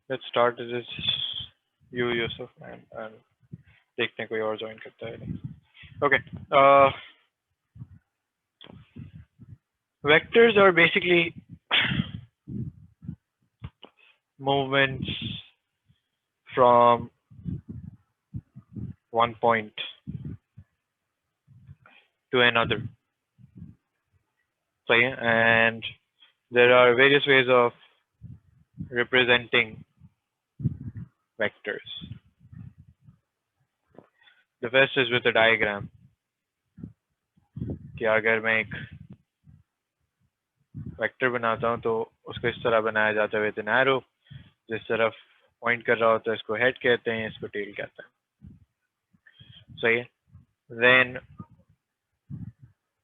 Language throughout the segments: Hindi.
Let's start this you Yusuf and देखते हैं कोई और join करता है नहीं. Okay. Vectors are basically movements from one point to another. So, yeah, and there are various ways of representing vectors. The first is with a diagram. कि अगर मैं एक वेक्टर बनाता हूँ तो उसको इस तरह बनाया जाता है विद एन एरो, जिस तरफ पॉइंट कर रहा होता है इसको हेड कहते हैं, इसको टेल कहते हैं. सही है. Then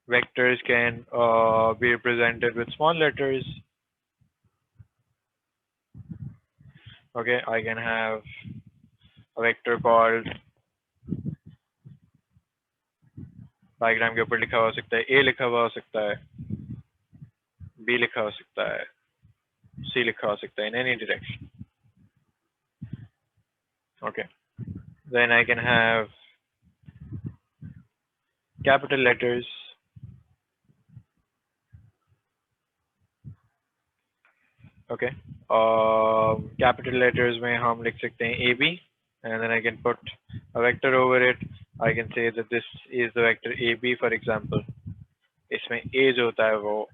vectors can be represented with small letters. Okay, I can have a vector called, diagram के ऊपर लिखा हो सकता है, A लिखा हुआ हो सकता है, B लिखा हो सकता है, C लिखा हो सकता है, in any direction. Okay, then I can have capital letters. Okay, capital letters में हम लिख सकते हैं AB, and then I can put a vector over it. I can say that this is the vector AB, for example. इसमें A जो होता है वो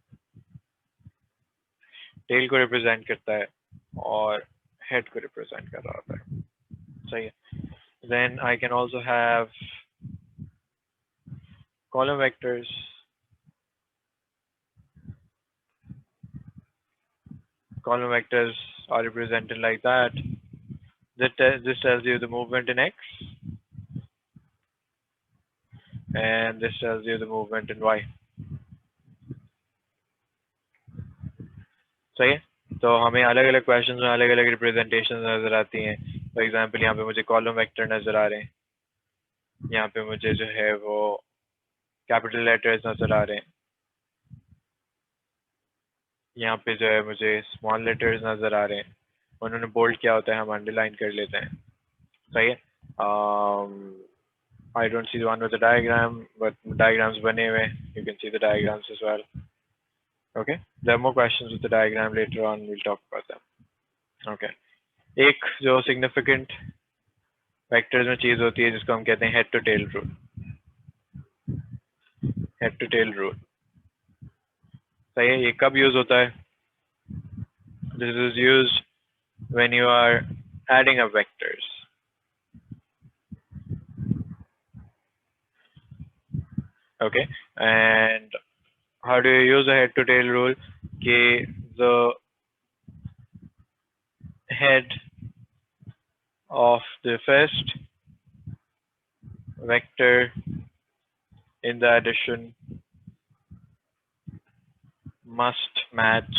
टेल को रिप्रेजेंट करता है और हेड को रिप्रेजेंट कर रहा होता है. सही है. Then I can also have column vectors. Column vectors are represented like that. This tells you the movement in X, and this tells you the movement in Y. सही है. तो हमें अलग अलग क्वेश्चंस में अलग अलग रिप्रेजेंटेशन नजर आती हैं. फॉर एग्जांपल यहाँ पे मुझे कॉलम वेक्टर नजर आ रहे हैं, यहाँ पे मुझे जो है वो कैपिटल लेटर्स नजर आ रहे हैं, यहाँ पे जो है मुझे स्मॉल लेटर्स नजर आ रहे हैं. उन्होंने बोल्ड क्या होता है हम अंडरलाइन कर लेते हैं. सही है. I don't see the one with the diagram, but diagrams बने हुए, you can see the diagrams as well. Okay, there are more questions with the diagram later on, we'll talk about them. Okay, एक जो significant vectors में चीज होती है जिसको हम कहते हैं head to tail rule. Head to tail rule. सही है. ये कब यूज होता है? This is used when you are adding up vectors. Okay, and how do you use a head to tail rule? कि the head of the first vector in the addition must match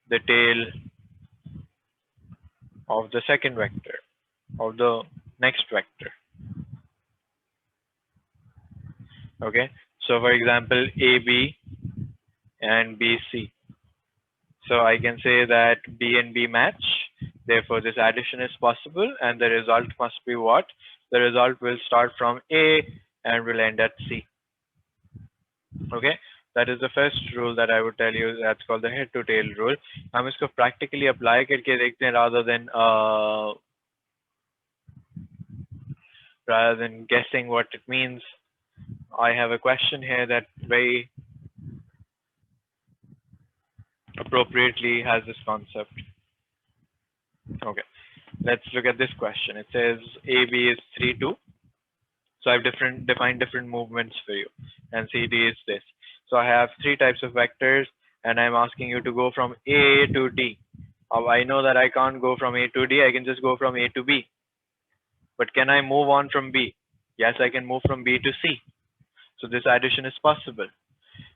the tail of the second vector, of the next vector. Okay, so for example AB and BC. So I can say that B and B match, therefore this addition is possible, and the result must be what? The result will start from A and will end at C. Okay, that is the first rule that I would tell you. That's called the head to tail rule. हम इसको practically apply करके देखते हैं rather than guessing what it means. I have a question here that very appropriately has this concept. Okay, let's look at this question. It says AB is 3, 2. So I've defined different movements for you, and CD is this. So I have 3 types of vectors, and I'm asking you to go from A to D. I know that I can't go from A to D. I can just go from A to B. But can I move on from B? Yes, I can move from B to C. So this addition is possible.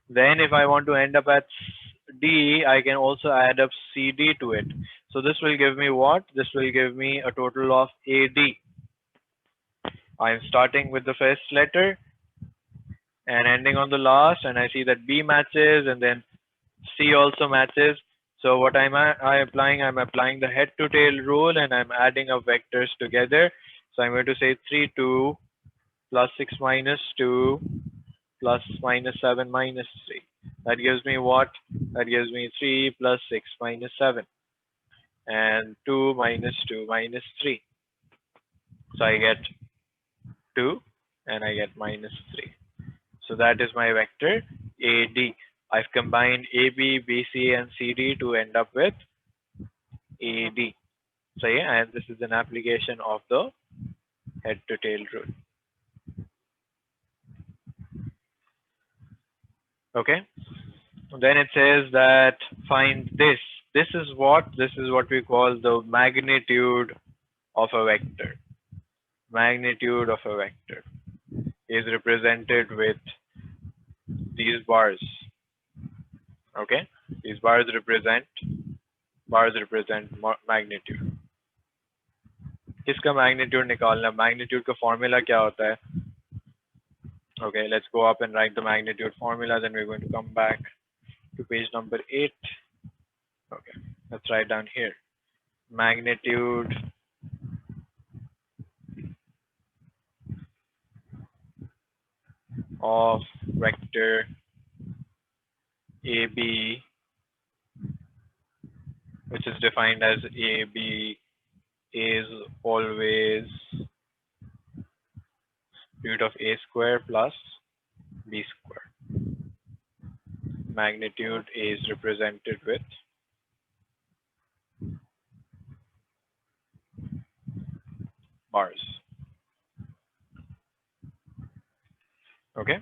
Then if I want to end up at D, I can also add up CD to it. So this will give me what? This will give me a total of AD. I'm starting with the first letter and ending on the last, and I see that B matches, and then C also matches. So what I applying? I'm applying the head to tail rule and I'm adding up vectors together. So I'm going to say 3, 2 plus 6 minus 2 plus minus 7 minus 3. That gives me what? That gives me 3 plus 6 minus 7 and 2 minus 2 minus 3. So I get 2 and I get minus 3. So that is my vector AD. I've combined AB, BC and CD to end up with AD. So yeah, and this is an application of the head to tail rule. Okay. Then it says that find this. This is what we call the magnitude of a vector. Magnitude of a vector is represented with these bars. Okay, these bars represent magnitude. किसका magnitude निकालना? Magnitude का formula क्या होता है? Okay, let's go up and write the magnitude formula. Then we're going to come back to page number 8. Okay, let's write down here. Magnitude of vector AB, which is defined as AB is always root of A square plus B square. Magnitude is represented with bars. Okay.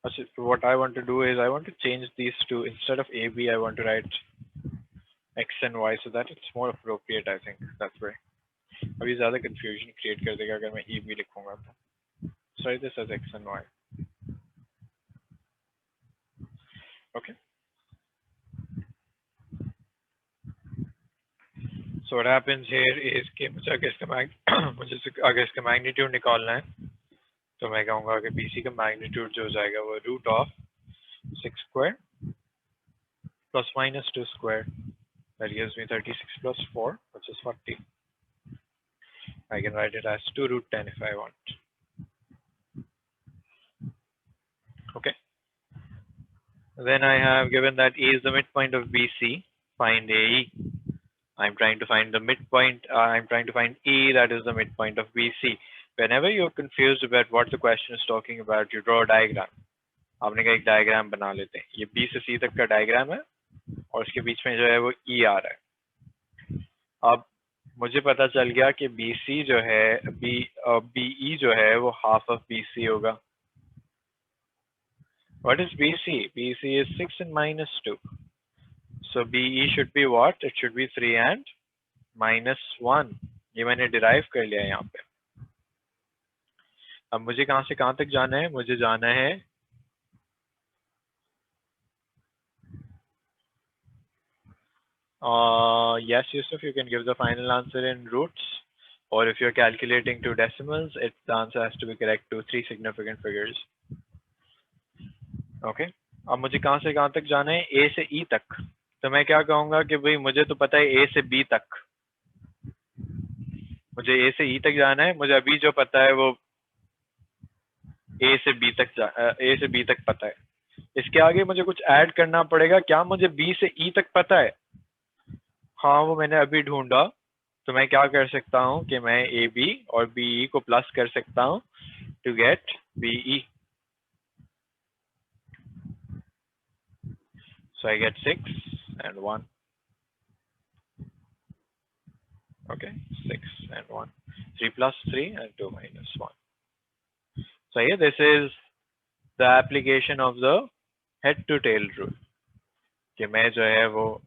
So what I want to do is I want to change these two. Instead of AB, I want to write X and Y so that it's more appropriate. I think that's why. अभी ज़्यादा confusion create कर देगा अगर मैं AB लिखूँगा तो. So write this as X and Y. Okay. So what happens here is कि मुझे अगर इसका magnitude निकालना है तो मैं कहूँगा कि BC का magnitude जो हो जाएगा वो root of 6 square plus minus 2 square. That gives me 36 plus 4, which is 40. I can write it as 2 root 10 if I want. Okay. Then I have given that A is the midpoint of BC. Find AE. I'm trying to find the midpoint. I'm trying to find E, that is the midpoint of BC. Whenever you're confused about what the question is talking about, you draw a diagram. आपने कहा एक diagram बना लेते हैं. ये B से C तक का diagram है और उसके बीच में जो है वो E आ रहा है. अब मुझे पता चल गया कि BC जो है BE जो है वो half of BC होगा. What is BC? BC is 6 and minus 2. So BE should be what? It should be 3 and minus 1. ये मैंने derive कर लिया यहाँ पे. अब मुझे कहाँ से कहाँ तक जाना है? मुझे जाना है yes, Yusuf, you can give the final answer in roots, or if you're calculating to decimals, the answer has to be correct to 3 significant figures. Okay. अब मुझे कहाँ से कहाँ तक जाना है? A से E तक. तो मैं क्या कहूँगा कि भाई मुझे तो पता है A से B तक. मुझे A से E तक जाना है. मुझे अभी जो पता है वो A से B तक पता है. इसके आगे मुझे कुछ ऐड करना पड़ेगा. क्या मुझे B से E तक पता है? हाँ, वो मैंने अभी ढूंढा. तो मैं क्या कर सकता हूँ कि मैं AB और BE को प्लस कर सकता हूँ to get BE. So I get 6 and 1. Okay, 6 and 1. 3 plus 3 and 2 minus 1. So here this is the application of the head to tail rule. कि मैं जो है वो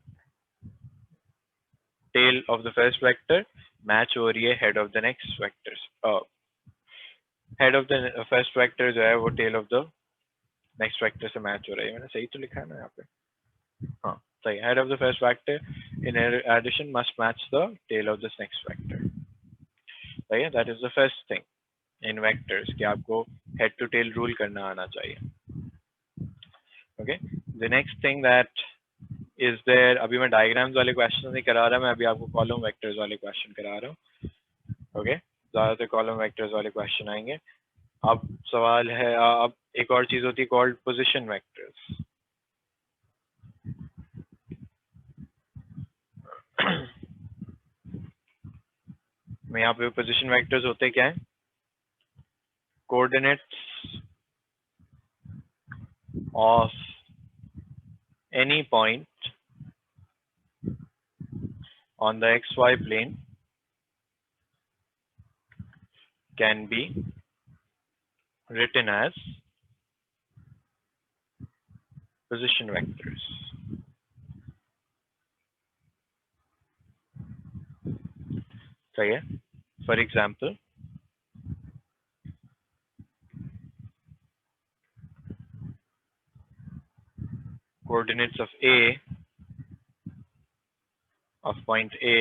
tail of the first vector match हो रही है head of the next vectors. Head of the first vector जो है वो tail of the next vector से match हो रही है. मैंने सही तो लिखा है ना यहाँ पे? हाँ, सही. Head of the first vector in addition must match the tail of this next vector. So yeah, that is the first thing in vectors कि आपको हेड टू टेल रूल करना आना चाहिए। Okay, the next thing that is there, अभी मैं डायग्राम्स वाले क्वेश्चन नहीं करा रहा, मैं अभी आपको कॉलम वेक्टर्स वाले क्वेश्चन करा रहा हूँ। ओके, ज्यादातर कॉलम वेक्टर्स वाले क्वेश्चन आएंगे। अब सवाल है, अब एक और चीज होती है कॉल्ड पोजीशन वेक्टर्स। यहाँ पे पोजीशन वेक्टर्स होते क्या है? Coordinates of any point on the xy plane can be written as position vectors. सही है? For example, coordinates of A, of point A,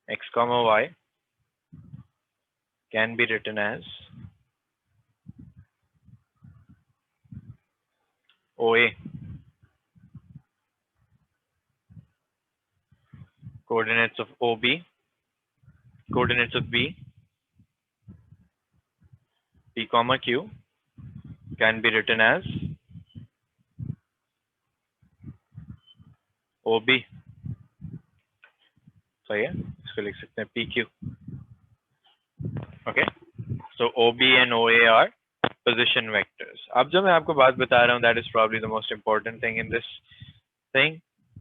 x comma y, can be written as OA. Coordinates of OB, coordinates of B, P comma Q, can be written as OB. सही है? इसको लिख सकते हैं PQ. Okay, so OB and OA are position vectors. अब जो मैं आपको बात बता रहा हूँ, that is probably the most important thing in this thing,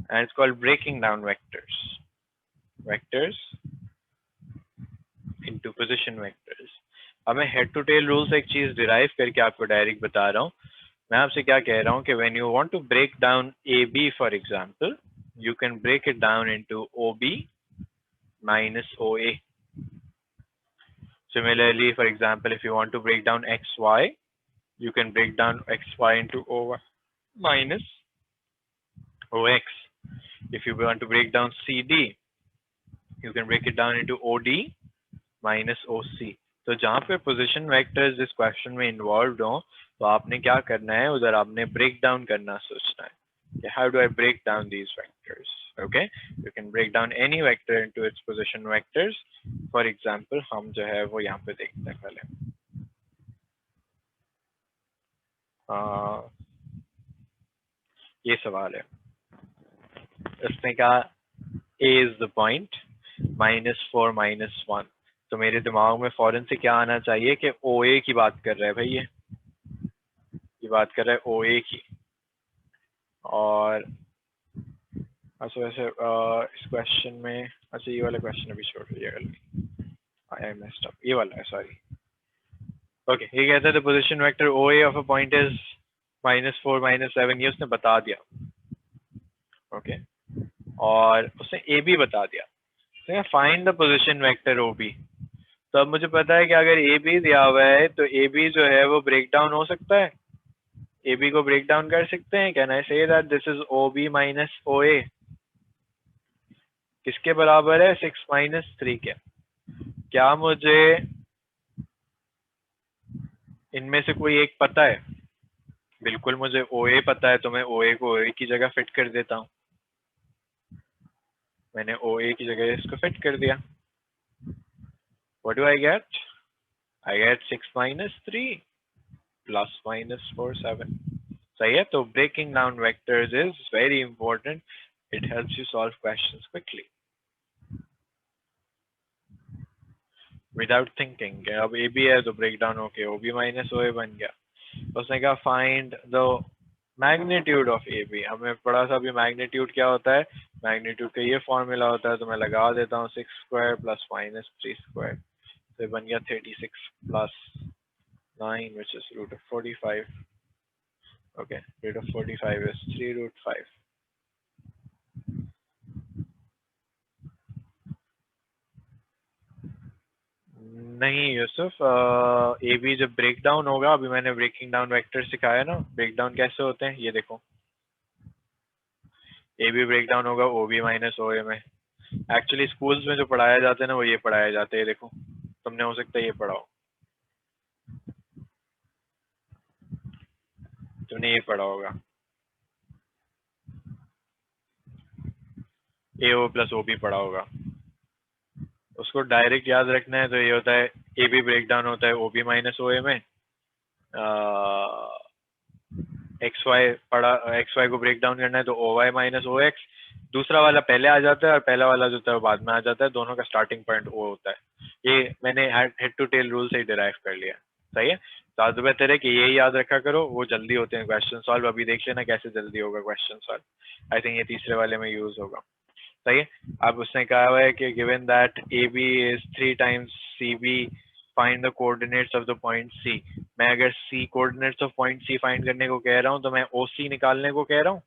and it's called breaking down vectors. Vectors into position vectors. अब मैं head to tail rule से एक चीज derive करके आपको डायरेक्ट बता रहा हूँ। मैं आपसे क्या कह रहा हूँ कि when you want to break down AB, for example, you can break it down into OB minus OA. Similarly, for example, if you want to break down XY, you can break down XY into OY minus OX. If you want to break down CD, you can break it down into OD minus OC. तो जहाँ पे पोजीशन वेक्टर्स इस क्वेश्चन में इन्वॉल्व हो, तो आपने क्या करना है, उधर आपने ब्रेक डाउन करना सोचना है कि how do I break down these vectors. Okay, you can break down any vector into its position vectors. For example हम जो है वो यहाँ पे देखते हैं पहले. ये सवाल है, इसने कहा A is the point, -4 -1. तो मेरे दिमाग में फौरन से क्या आना चाहिए कि OA की बात कर रहा है भाई, ये बात कर रहा है OA की. और अच्छा वैसे इस क्वेश्चन में, अच्छा ये वाला क्वेश्चन अभी छोड़ दिया, आई मेस्ड अप, ये वाला है, सॉरी. ओके, ये कहता है the position vector OA of a point is -4 -7, ये उसने बता दिया. ओके, और उसने AB बता दिया. Find the position vector OB. तो अब मुझे पता है कि अगर AB दिया हुआ है तो AB जो है वो ब्रेक डाउन हो सकता है. AB को ब्रेक डाउन कर सकते हैं. Can I say that this is OB minus OA. किसके बराबर है? 6 - 3 के. क्या मुझे इनमें से कोई एक पता है? बिल्कुल मुझे OA पता है, तो मैं OA को OA की जगह फिट कर देता हूँ. मैंने OA की जगह इसको फिट कर दिया. What do I get? I get 6 - 3 plus -4 7. सही है? तो breaking down vectors is very important. It helps you solve questions quickly without thinking. अब AB है तो break down होके OB minus OA बन गया. उसने कहा find the magnitude of AB. हमें पढ़ा था अभी magnitude क्या होता है. magnitude का ये फॉर्मूला होता है, तो मैं लगा देता हूँ 6 square plus -3 square. तो ये बन गया 36 plus 9, which is root of 45. Okay, root of 45 is 3√5. नहीं यूसुफ, AB जब ब्रेक डाउन होगा, अभी मैंने ब्रेकिंग डाउन वेक्टर सिखाया ना, ब्रेक डाउन कैसे होते हैं ये देखो. AB ब्रेक डाउन होगा OB माइनस OA में. एक्चुअली स्कूल्स में जो पढ़ाया जाता है ना, वो ये पढ़ाया जाता है. देखो, तुमने हो सकता है ये पढ़ाओ. तुमने ये पढ़ा होगा, AO प्लस OB पढ़ा होगा। उसको डायरेक्ट याद रखना है तो ये होता है AB ब्रेक डाउन होता है OB माइनस OA में, XY को ब्रेक डाउन करना है तो OY माइनस OX, दूसरा वाला पहले आ जाता है और पहला वाला जो था वो बाद में आ जाता है, दोनों का स्टार्टिंग पॉइंट O होता है। ये मैंने हेड टू टेल रूल से ही डिराइव कर लिया, सही है। तो बेहतर है कि यही याद रखा करो, वो जल्दी होते हैं क्वेश्चन सॉल्व। अभी देख लेना कैसे जल्दी होगा क्वेश्चन सॉल्व, आई थिंक ये तीसरे वाले में यूज होगा, सही है। अब उसने कहा हुआ है कि given that AB is 3 times CB, find the coordinates of the point C। मैं अगर C coordinates of point C find करने को कह रहा हूं तो मैं OC निकालने को कह रहा हूं।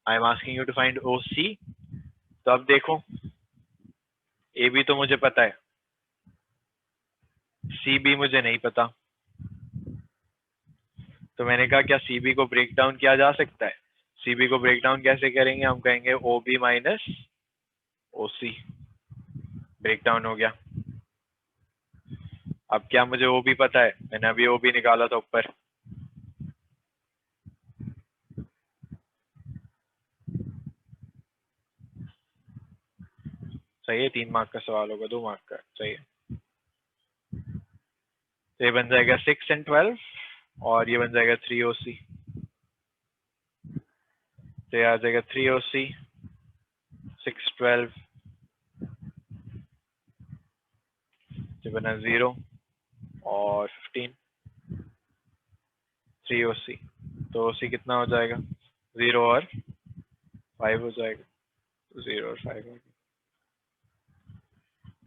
I am asking you to find OC। तो अब देखो AB तो मुझे पता है, CB मुझे नहीं पता, तो मैंने कहा क्या CB को ब्रेक डाउन किया जा सकता है। CB को ब्रेक डाउन कैसे करेंगे, हम कहेंगे OB minus OC, break down हो गया। अब क्या मुझे OB पता है, मैंने अभी OB निकाला था ऊपर, सही है। 3 मार्क का सवाल होगा, 2 मार्क का, सही है। तो ये बन जाएगा 6 and 12 और ये बन जाएगा 3 OC, तो ये आ जाएगा 3 OC 6 12, ये बना 0 और 15, 3 OC, तो OC कितना हो जाएगा, 0 और 5 हो जाएगा, 0 और 5 हो गया।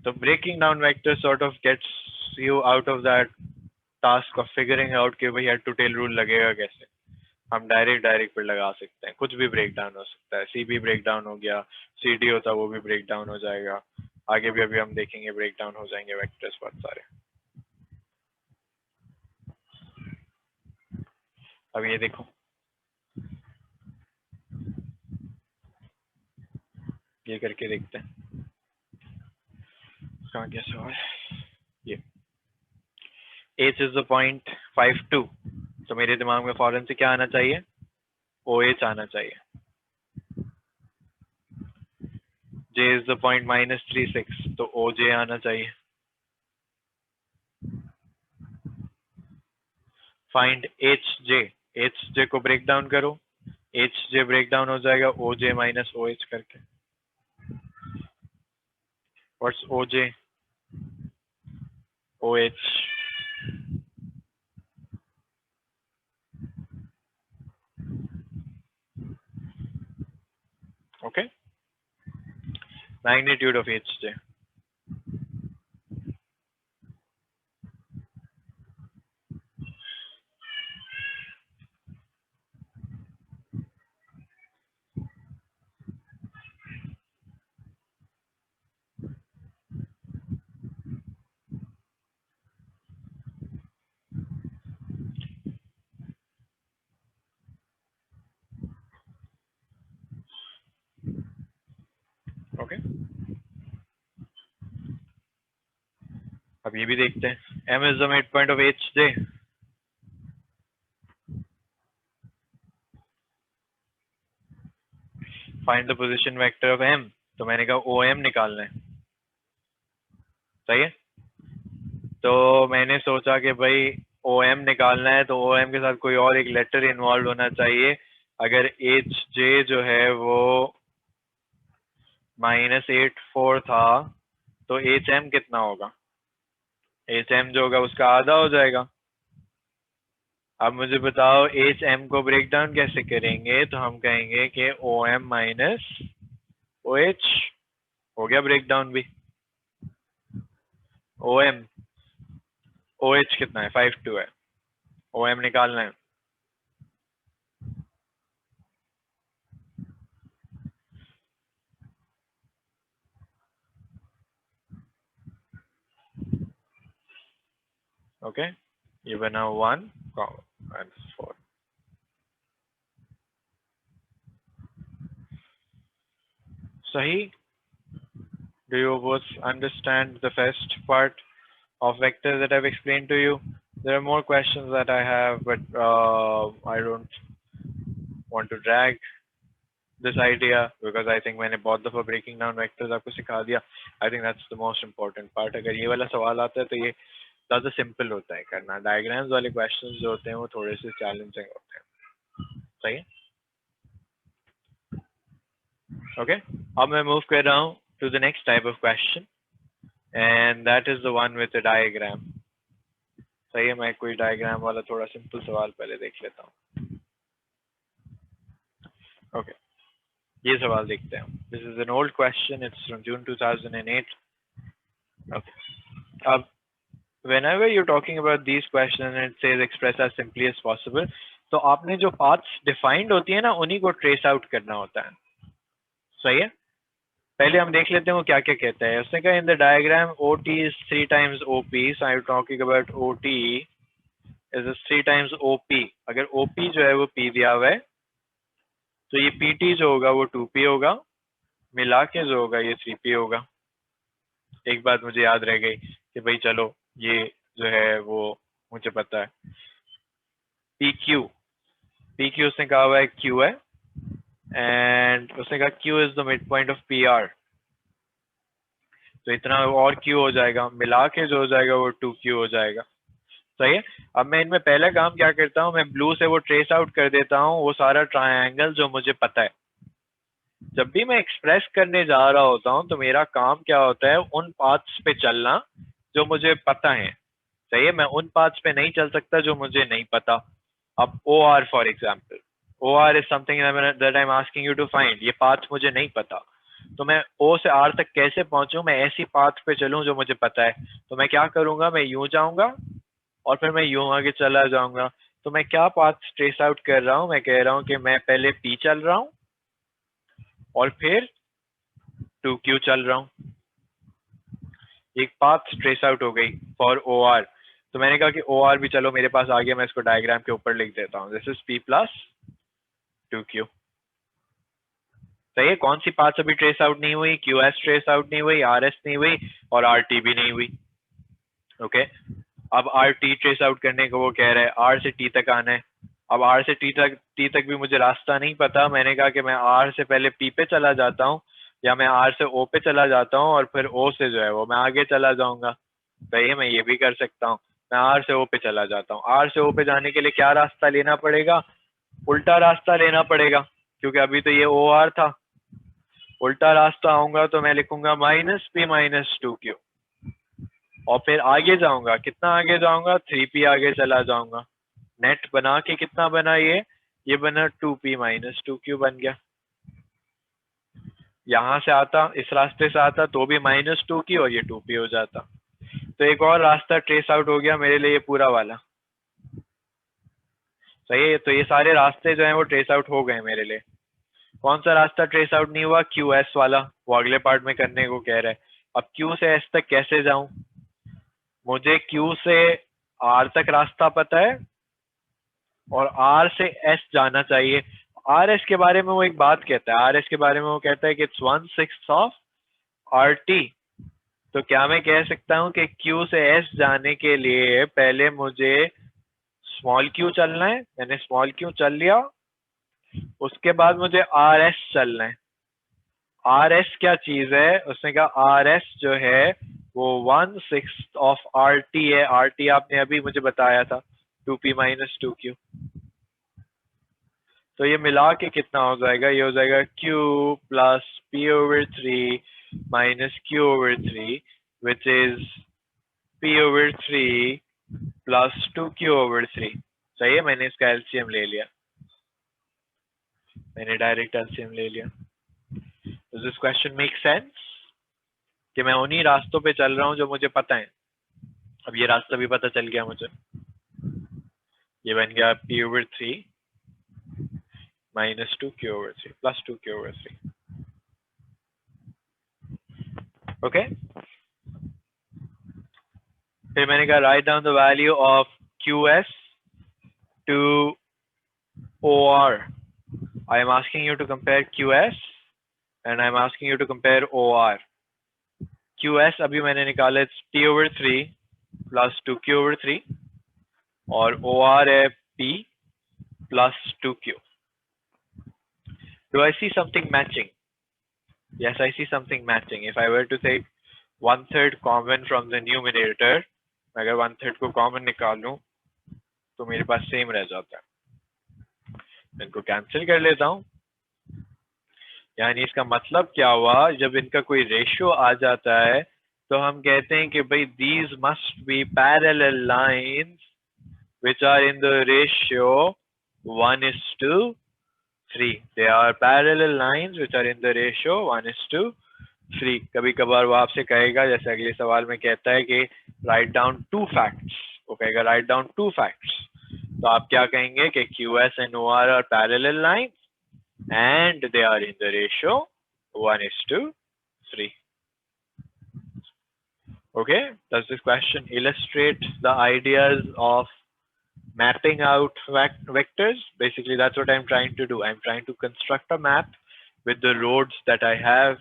तो breaking down vector sort of gets you out of that task of figuring out कि भाई हेड टू टेल रूल लगेगा कैसे। हम डायरेक्ट पे लगा सकते हैं, कुछ भी ब्रेक डाउन हो सकता है। CB ब्रेक डाउन हो गया, CD होता वो भी ब्रेक डाउन हो जाएगा, आगे भी अभी हम देखेंगे ब्रेक डाउन हो जाएंगे वेक्टर्स बहुत सारे। अब ये देखो, ये करके देखते हैं कहाँ गया सवाल। ये H इज द पॉइंट 5 2, तो मेरे दिमाग में फौरन से क्या आना चाहिए, OH आना चाहिए। J इज द पॉइंट -3 6, तो OJ आना चाहिए। फाइंड HJ को ब्रेक डाउन करो, HJ ब्रेक डाउन हो जाएगा OJ माइनस OH करके। What's OJ, OH, okay, magnitude of HJ। Okay, अब ये भी देखते हैं। M is the midpoint of HJ, find the position vector of M, तो मैंने कहा OM निकालना है, सही है। तो मैंने सोचा कि भाई OM निकालना है तो OM के साथ कोई और एक लेटर इन्वॉल्व होना चाहिए। अगर HJ जो है वो -8 4 था तो HM कितना होगा, HM जो होगा उसका आधा हो जाएगा। अब मुझे बताओ HM को ब्रेक डाउन कैसे करेंगे, तो हम कहेंगे कि OM माइनस OH, हो गया ब्रेक डाउन भी। OH कितना है, 5 2 है, OM निकालना है। ओके, ये बना 1 and 4। सही। Do you both understand the first part of vectors that I've explained to you? There are more questions that I have, but I don't want to drag this idea because I think मैंने बहुत दफा breaking down vectors आपको सिखा दिया. I think that's the most important part. अगर ये वाला सवाल आता है तो ये ज़्यादा simple होता है करना. Diagrams वाले questions जो होते हैं वो थोड़े से challenging होते हैं. सही है? Okay. अब मैं move कर रहा हूँ to the next type of question, and that is the one with a diagram. सही है, मैं कोई diagram वाला थोड़ा simple सवाल पहले देख लेता हूँ. Okay. ये सवाल देखते हैं. This is an old question. It's from June 2008. Okay. अब whenever you're talking about these questions and it says express as simply as possible, तो आपने जो paths defined होती है ना उन्हीं को trace out करना होता है. सही है? पहले हम देख लेते हैं वो क्या क्या कहता है. उसने कहा in the diagram OT is 3 times OP. So I'm talking about OT is 3 times OP. अगर OP जो है वो P दिया हुआ है तो ये PT जो होगा वो 2P होगा, मिला के जो होगा ये 3P होगा. एक बात मुझे याद रह गई कि भाई चलो ये जो है वो मुझे पता है. PQ उसने कहा हुआ है Q है, एंड उसने कहा Q is the mid point of PR. तो इतना और Q हो जाएगा, मिला के जो हो जाएगा वो 2Q हो जाएगा. सही है. अब मैं इनमें पहला काम क्या करता हूँ, मैं ब्लू से वो ट्रेस आउट कर देता हूँ वो सारा ट्रायंगल जो मुझे पता है. जब भी मैं एक्सप्रेस करने जा रहा होता हूँ तो मेरा काम क्या होता है, उन पाथ्स पे चलना जो मुझे पता है. सही है. मैं उन पाथ्स पे नहीं चल सकता जो मुझे नहीं पता. अब OR for example, OR is something that I am asking you to find. ये पाथ मुझे नहीं पता, तो मैं O से R तक कैसे पहुंचूं. मैं ऐसी पाथ पे चलूं जो मुझे पता है. तो मैं क्या करूंगा, मैं यूं जाऊंगा और फिर मैं यूं आगे चला जाऊंगा. तो मैं क्या पाथ ट्रेस आउट कर रहा हूं, मैं कह रहा हूं कि मैं पहले P चल रहा हूं और फिर 2Q चल रहा हूं. एक पाथ ट्रेस आउट हो गई फॉर OR. तो मैंने कहा कि OR भी चलो मेरे पास आ गया, मैं इसको डायग्राम के ऊपर लिख देता हूं. This is P plus 2Q. सही है. कौन सी पाथ अभी ट्रेस आउट नहीं हुई, QS ट्रेस आउट नहीं हुई, RS नहीं हुई और RT भी नहीं हुई. ओके. अब RT ट्रेस आउट करने को वो कह रहा है R से T तक आना है. अब R से T तक भी मुझे रास्ता नहीं पता. मैंने कहा कि मैं R से पहले P पे चला जाता हूँ या मैं R से O पे चला जाता हूँ और फिर O से जो है वो मैं आगे चला जाऊंगा. सही है. मैं ये भी कर सकता हूँ. मैं R से O पे चला जाता हूँ. R से O पे जाने के लिए क्या रास्ता लेना पड़ेगा, उल्टा रास्ता लेना पड़ेगा क्योंकि अभी तो ये OR था. उल्टा रास्ता आऊंगा तो मैं लिखूंगा -P - 2Q और फिर आगे जाऊंगा. कितना आगे जाऊंगा, 3P आगे चला जाऊंगा. नेट बना के कितना बना, ये बना 2P - 2Q बन गया. यहाँ से आता, इस रास्ते से आता तो भी -2Q और ये 2P हो जाता. तो एक और रास्ता ट्रेस आउट हो गया मेरे लिए, ये पूरा वाला. सही है. तो ये सारे रास्ते जो हैं वो ट्रेस आउट हो गए मेरे लिए. कौन सा रास्ता ट्रेस आउट नहीं हुआ, QS वाला. वो अगले पार्ट में करने को कह रहा है. अब Q से S तक कैसे जाऊं, मुझे Q से R तक रास्ता पता है और R से S जाना चाहिए. RS के बारे में वो एक बात कहता है, RS के बारे में वो कहता है कि इट्स 1/6 ऑफ RT. तो क्या मैं कह सकता हूं कि Q से S जाने के लिए पहले मुझे स्मॉल q चलना है. मैंने स्मॉल q चल लिया, उसके बाद मुझे RS चलना है. RS क्या चीज है, उसने कहा RS जो है वो 1/6 ऑफ RT है. RT आपने अभी मुझे बताया था 2P - 2Q. तो ये मिला के कितना हो जाएगा, ये हो जाएगा Q plus P/3 - Q/3 which is P/3 plus 2Q/3. सही है. मैंने इसका एलसीएम ले लिया, मैंने डायरेक्ट एलसीएम ले लिया. Does this question make sense? कि मैं उन्हीं रास्तों पे चल रहा हूँ जो मुझे पता है. अब ये रास्ता भी पता चल गया मुझे, ये बन गया P/3 - 2Q/3 plus 2Q/3. Okay. फिर मैंने कहा write down the value of QS to OR. I am asking you to compare QS and I am asking you to compare OR. QS अभी मैंने निकाला P/3 प्लस 2Q/3 और OR है P plus 2Q. Do I see something matching? Yes, I see something matching. If I were to take 1/3 common from the numerator, अगर 1/3 को common निकालूं तो मेरे पास सेम रह जाता है. इनको कैंसिल कर लेता हूं. यानी इसका मतलब क्या हुआ, जब इनका कोई रेशियो आ जाता है तो हम कहते हैं कि भाई these must be parallel lines which are in the ratio 1:3. They are parallel lines which are in the ratio 1:3. कभी कभार वो आपसे कहेगा, जैसे अगले सवाल में कहता है कि write down 2 facts. वो कहेगा write down 2 facts. तो आप क्या कहेंगे कि QS and OR are parallel lines and they are in the ratio 1:3. Okay, does this question illustrate the ideas of mapping out vectors? Basically, that's what I'm trying to do. I'm trying to construct a map with the roads that I have,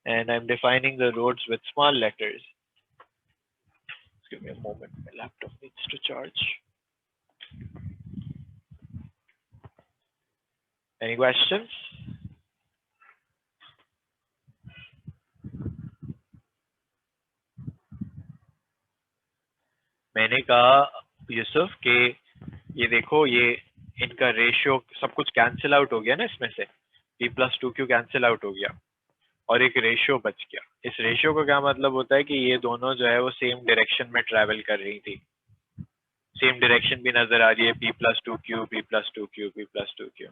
and I'm defining the roads with small letters. Just give me a moment. My laptop needs to charge. Any questions? मैंने कहा यूसुफ के ये देखो, ये इनका रेशियो सब कुछ कैंसिल आउट हो गया ना, इसमें से P plus 2Q cancel out हो गया और एक रेशियो बच गया. इस रेशियो का क्या मतलब होता है कि ये दोनों जो है वो सेम डायरेक्शन में ट्रैवल कर रही थी. सेम डायरेक्शन भी नजर आ रही है, P plus 2Q, P plus 2Q, P plus 2Q.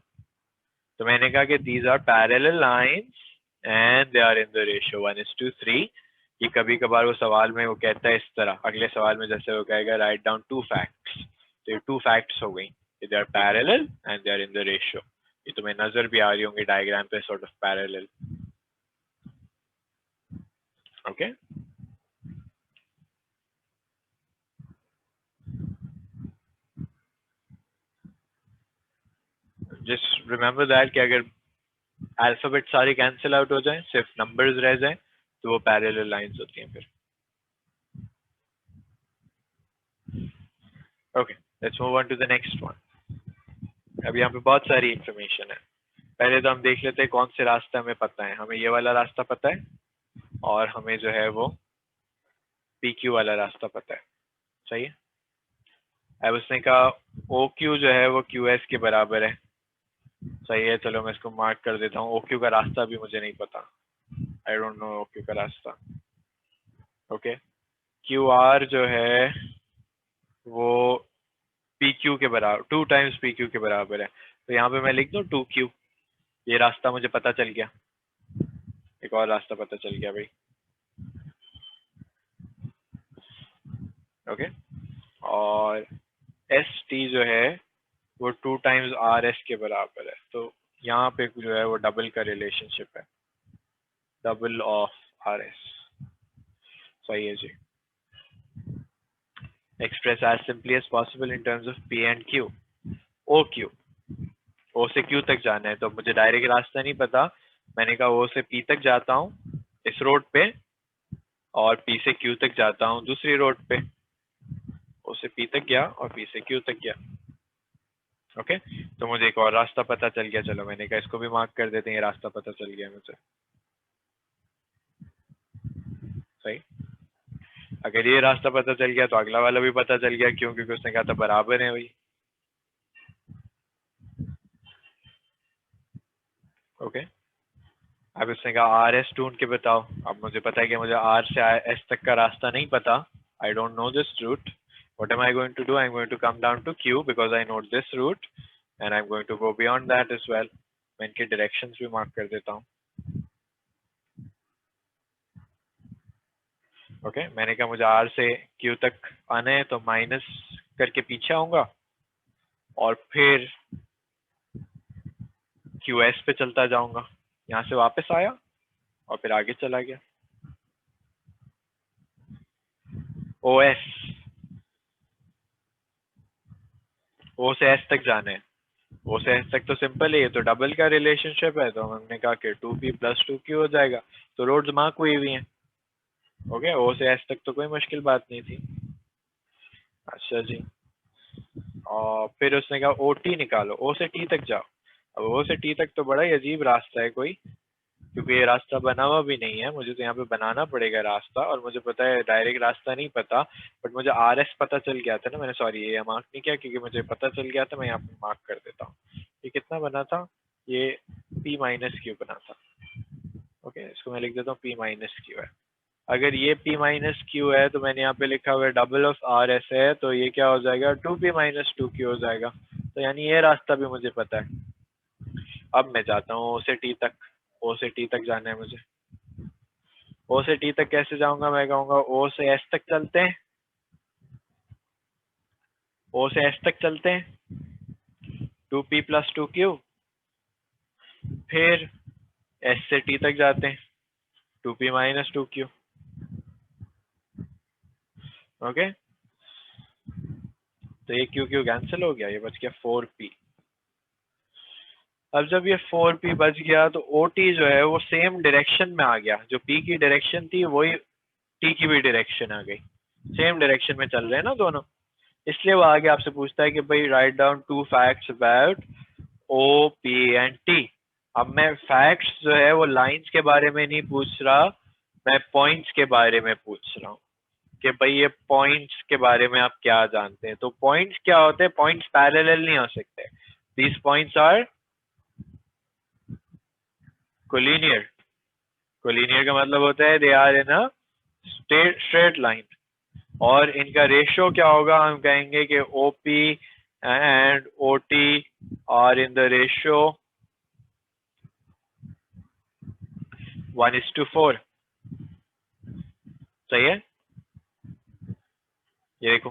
तो मैंने कहा कि these are parallel lines and they are in the ratio 1:3. कि कभी कभार वो सवाल में वो कहता है इस तरह, अगले सवाल में जैसे वो कहेगा write down 2 facts. तो ये 2 facts हो गई, they are parallel and they are in the ratio. ये तुम्हें नजर भी आ रही होंगी डायग्राम पे, sort of parallel. Okay. Just remember that कि अगर अल्फाबेट सारे कैंसिल आउट हो जाएं, सिर्फ नंबर्स रह जाएं, तो वो पैरेलल लाइंस होती हैं फिर. Okay, let's move on to the next one. अब यहाँ पे बहुत सारी इंफॉर्मेशन है. पहले तो हम देख लेते हैं कौन से रास्ते हमें पता है. हमें ये वाला रास्ता पता है और हमें जो है वो PQ वाला रास्ता पता है. सही है. अब उसने कहा OQ जो है वो QS के बराबर है. सही है, चलो मैं इसको मार्क कर देता हूँ. OQ का रास्ता भी मुझे नहीं पता. आई डोंट नो OQ का रास्ता. ओके, QR जो है वो PQ के बराबर, 2 times PQ के बराबर है. तो यहाँ पे मैं लिख दूँ 2Q. ये रास्ता मुझे पता चल गया. एक और रास्ता पता चल गया भाई. ओके, और ST जो है वो 2 times RS के बराबर है. तो यहाँ पे जो है वो डबल का रिलेशनशिप है, डबल ऑफ RS. सही है जी. Express as simply as possible in terms of P and Q. OQ, O से Q तक जाना है, तो मुझे डायरेक्ट रास्ता नहीं पता. मैंने कहा O से P तक जाता हूँ इस रोड पे, और P से Q तक जाता हूँ दूसरी रोड पे. O से P तक गया और P से Q तक गया. ओके, तो मुझे एक और रास्ता पता चल गया. चलो मैंने कहा इसको भी मार्क कर देते हैं. ये रास्ता पता चल गया मुझे. सही. अगर ये रास्ता पता चल गया तो अगला वाला भी पता चल गया. क्यों? क्योंकि उसने कहा था बराबर है भाई. ओके, अब उसने कहा RS ढूंढ के बताओ. अब मुझे पता है कि मुझे R से S तक का रास्ता नहीं पता. I don't know this route. What am I going to do? I'm going to come down to Q because I know this route, and I'm going to go beyond that as well. मैं इनके directions भी mark कर देता हूँ. ओके, मैंने कहा मुझे R से Q तक आना है, तो माइनस करके पीछे आऊंगा और फिर QS पे चलता जाऊंगा. यहाँ से वापस आया और फिर आगे चला गया. OS, O से S तक जाना है. O से S तक तो सिंपल है, ये तो डबल का रिलेशनशिप है. तो हमने कहा कि 2P plus 2Q हो जाएगा. तो रोड्स मार्क हुई हुई हैं. ओके, O से S तक तो कोई मुश्किल बात नहीं थी. अच्छा जी, और फिर उसने कहा ओ टी निकालो, ओ से टी तक जाओ। अब ओ से टी तक तो बड़ा ही अजीब रास्ता है कोई, क्योंकि ये रास्ता बना हुआ भी नहीं है, मुझे तो यहाँ पे बनाना पड़ेगा रास्ता, और मुझे पता है डायरेक्ट रास्ता नहीं पता, बट मुझे आर एस पता चल गया था ना, मैंने सॉरी ये मार्क नहीं किया क्योंकि मुझे पता चल गया था, मैं यहाँ पे मार्क कर देता हूँ। ये कितना बना था, ये p माइनस क्यू बना था। ओके, इसको मैं लिख देता हूँ p माइनस क्यू है। अगर ये p माइनस क्यू है तो मैंने यहाँ पे लिखा हुआ है डबल ऑफ आर एस है, तो ये क्या हो जाएगा 2p माइनस 2q हो जाएगा। तो यानी ये रास्ता भी मुझे पता है। अब मैं जाता हूँ ओ से टी तक, ओ से टी तक जाना है मुझे। ओ से टी तक कैसे जाऊंगा, मैं कहूंगा ओ से एस तक चलते हैं, ओ से एस तक चलते हैं 2p प्लस 2q, फिर एस से टी तक जाते हैं 2p माइनस 2q। ओके, तो ये q q कैंसिल हो गया, ये बच गया 4p। अब जब ये 4p बच गया तो OT जो है वो सेम डायरेक्शन में आ गया, जो p की डायरेक्शन थी वही t की भी डायरेक्शन आ गई, सेम डायरेक्शन में चल रहे हैं ना दोनों, इसलिए वो आगे आपसे पूछता है कि भाई write down 2 facts about O, P and T। अब मैं फैक्ट्स जो है वो लाइंस के बारे में नहीं पूछ रहा, मैं पॉइंट्स के बारे में पूछ रहा हूँ कि भाई ये पॉइंट्स के बारे में आप क्या जानते हैं। तो पॉइंट्स क्या होते हैं, पॉइंट्स पैरेलल नहीं हो सकते, these points are collinear. Collinear का मतलब होता है they are in a straight line, और इनका रेशियो क्या होगा, हम कहेंगे कि OP and OT are in the ratio 1:4। सही है, ये देखो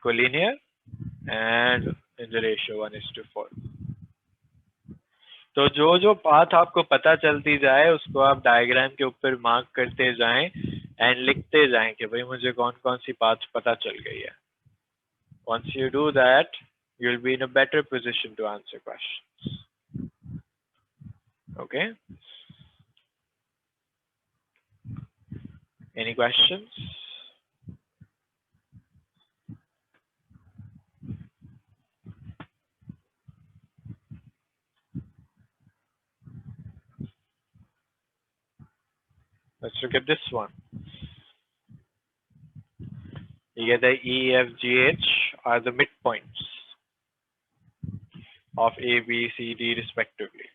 collinear and in the ratio 1:4। तो जो जो पाथ आपको पता चलती जाए उसको आप डायग्राम के ऊपर मार्क करते जाएं एंड लिखते जाएं कि भाई मुझे कौन कौन सी पाथ पता चल गई है। Once you do that, you'll be in a better position to answer questions. Okay? Any questions? Let's look at this one. You get the E, F, G, H are the midpoints of A, B, C, D respectively.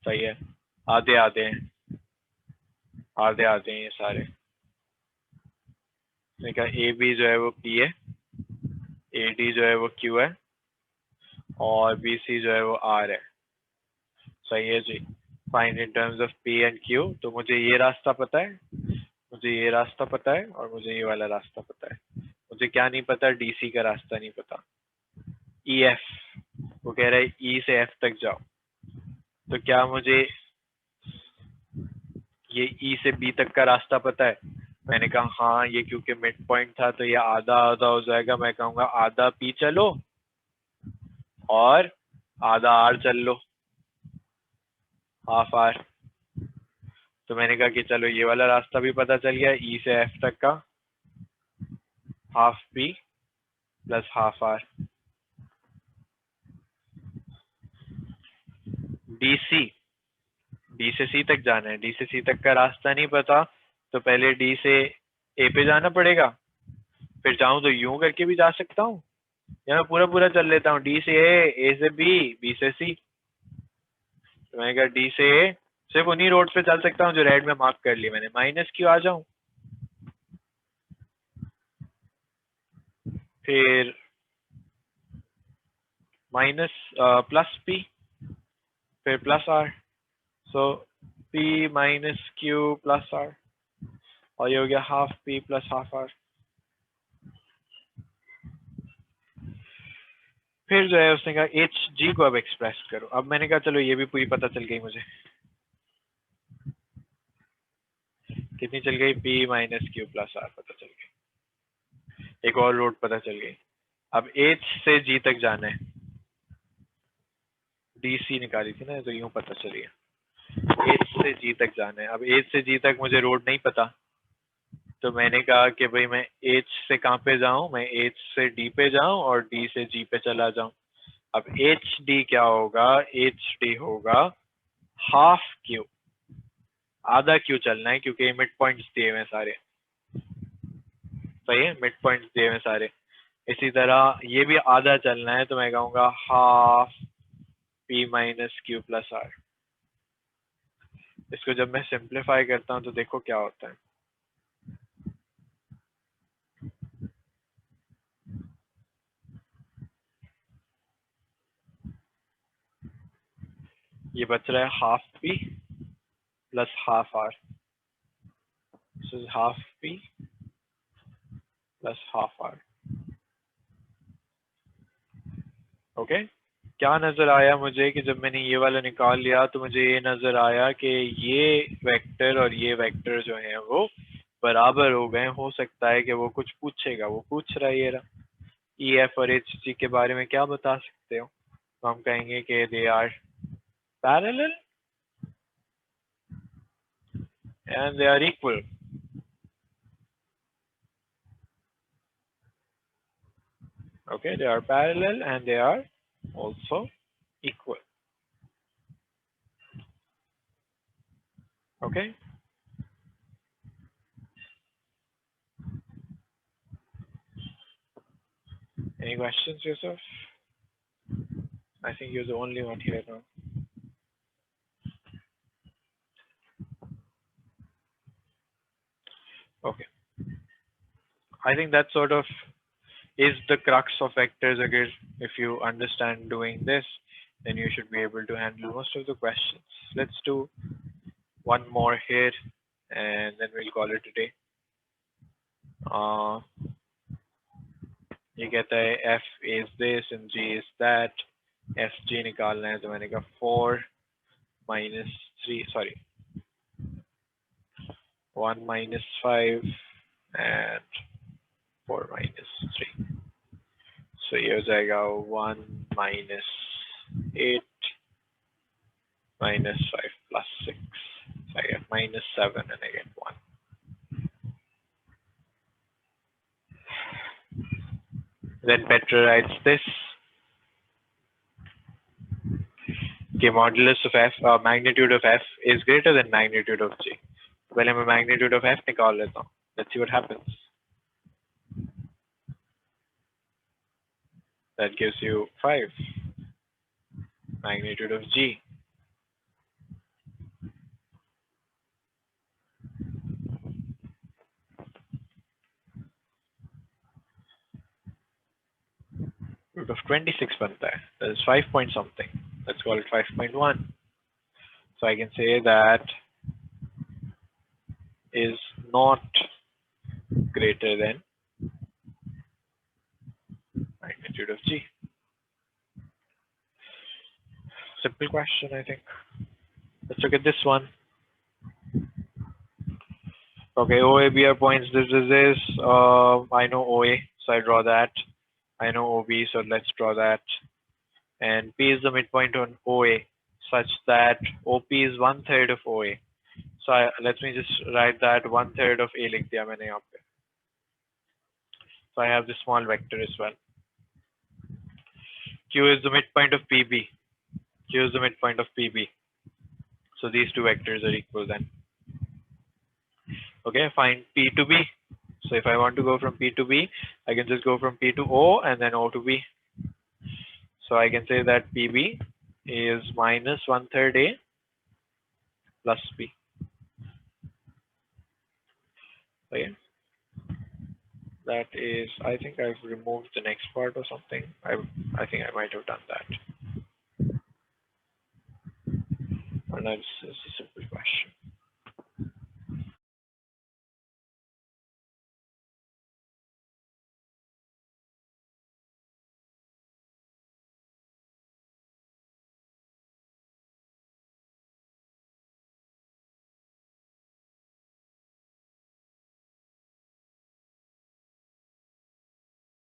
सही है, आधे आधे हैं, आधे आधे हैं ये सारे। देखा A, B जो है वो P है, A, D जो है वो Q है, और B, C जो है वो R है। सही है जी। Find in terms of P and Q, तो मुझे ये रास्ता पता है, मुझे ये रास्ता पता है, और मुझे ये वाला रास्ता पता है। मुझे क्या नहीं पता, DC का रास्ता नहीं पता। EF, वो कह रहा है E से F तक जाओ, तो क्या मुझे ये E से B तक का रास्ता पता है? मैंने कहा हाँ, ये क्योंकि मिड पॉइंट था तो ये आधा आधा हो जाएगा। मैं कहूँगा आधा P चलो और आधा R चल लो, हाफ R। तो मैंने कहा कि चलो ये वाला रास्ता भी पता चल गया, E से F तक का half P plus half R। DC, D से C तक जाना है, D से C तक का रास्ता नहीं पता, तो पहले D से A पे जाना पड़ेगा, फिर चाहूँ तो यूं करके भी जा सकता हूँ, या मैं पूरा पूरा चल लेता हूँ, D से A से B, B से C। तो मैंने कहा D से A सिर्फ उन्हीं रोड पे चल सकता हूँ जो रेड में मार्क कर ली मैंने, माइनस क्यू आ जाऊं, फिर माइनस प्लस P, फिर प्लस R, सो P minus Q plus R, और ये हो गया half P plus half R। फिर जो है उसने कहा HG को अब एक्सप्रेस करो। अब मैंने कहा चलो ये भी पूरी पता चल गई मुझे, कितनी चल गई, P minus Q plus R पता चल गई, एक और रोड पता चल गई। अब H से G तक जाना है, DC निकाली थी ना, तो यूं पता चल गया H से G तक जाना है। अब H से G तक मुझे रोड नहीं पता, तो मैंने कहा कि भाई मैं H से कहाँ पे जाऊं, मैं H से D पे जाऊं और D से G पे चला जाऊं। अब HD क्या होगा, HD होगा हाफ Q, आधा Q चलना है क्योंकि मिड पॉइंट्स दिए हुए हैं सारे, सही है, मिड पॉइंट्स दिए हुए हैं सारे। इसी तरह ये भी आधा चलना है, तो मैं कहूँगा half P minus Q plus R। इसको जब मैं सिंप्लीफाई करता हूँ तो देखो क्या होता है, ये बच रहा है half P plus half R, this is half P plus half R। Okay, क्या नजर आया मुझे कि जब मैंने ये वाला निकाल लिया तो मुझे ये नजर आया कि ये वेक्टर और ये वेक्टर जो हैं वो बराबर हो गए। हो सकता है कि वो कुछ पूछेगा, वो पूछ रहा है ये रहा। EF और HG के बारे में क्या बता सकते हो, तो हम कहेंगे कि they are parallel and they are equal. Okay, they are parallel and they are also equal. Okay. Any questions, Yusuf? I think you're the only one here now. Okay. I think that sort of is the crux of vectors. Again, if you understand doing this, then you should be able to handle most of the questions. Let's do one more here and then we'll call it a day. ये कहता है F is this and G is that. FG निकालना है तो मैंने कहा 4 minus 3, sorry, 1 minus 5 and 4 minus 3. So ये हो जाएगा 1 minus 8 minus 5 plus 6. So I get minus 7 and I get 1. Then Petra writes this. Okay, modulus of F, magnitude of F is greater than magnitude of G. पहले मैं magnitude of F निकाल लेता हूँ. Let's see what happens. That gives you 5. Magnitude of G. Root of 26 बनता है. That is 5 point something. Let's call it 5.1. So I can say that is not greater than magnitude of G. Simple question, I think. Let's look at this one. Okay, OA, B are points. This is this. I know OA, so I draw that. I know OB, so let's draw that. And P is the midpoint on OA, such that OP is 1/3 of OA. So let me just write that 1/3 of A लिख दिया मैंने यहाँ पे. So I have this small vector as well. Q is the midpoint of PB. Q is the midpoint of PB. So these two vectors are equal then. Okay, find P to B. So if I want to go from P to B, I can just go from P to O and then O to B. So I can say that PB is minus 1/3 A plus B. Okay. That is, I think I've removed the next part or something. I think I might have done that. And that's a simple question.